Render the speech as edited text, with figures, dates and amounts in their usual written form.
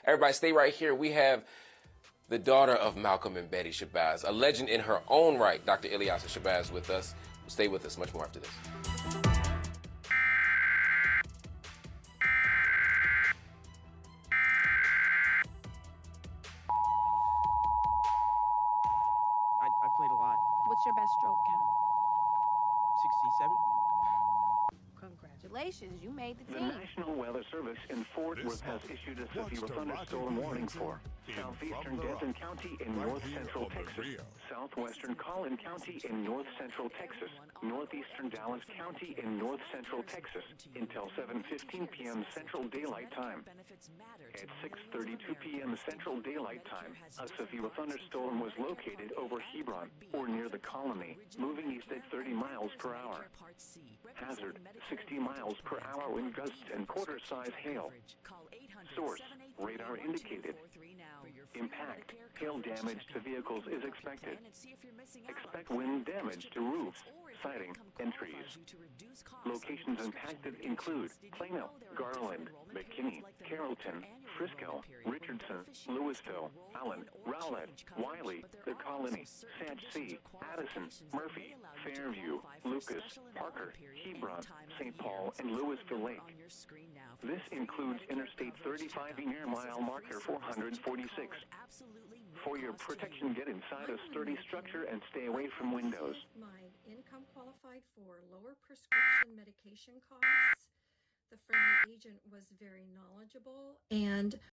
Everybody stay right here. We have the daughter of Malcolm and Betty Shabazz, a legend in her own right, Dr. Ilyasah Shabazz with us. Stay with us. Much more after this. I played a lot. What's your best stroke count? 67. Congratulations, you made the The team. National Weather Service in Fort Worth has issued a severe thunderstorm warning for southeastern Denton County in north central Texas, southwestern Collin County in north central Texas, northeastern Dallas County in north central Texas until 7:15 p.m. Central Daylight Time. At 6:32 p.m. Central Daylight Time, a severe thunderstorm was located over Hebron or near the colony, moving east at 30 miles per hour. Hazard, 60 miles per hour wind gusts and quarter-size hail. Source, radar indicated. Impact, hail damage to vehicles is expected. Expect wind damage to roofs, siding, and trees. Locations impacted include Plano, Garland, McKinney, Carrollton, Frisco, Richardson, Louisville, Allen, Rowlett, Wiley, The Colony, Satch C, Addison, Murphy, Fairview, Lucas, Parker, Hebron, St. Paul, and Louisville Lake. This includes Interstate 35 near mile marker 446. For your protection, get inside a sturdy structure and stay away from windows. My income qualified for lower prescription medication costs. The friendly agent was very knowledgeable and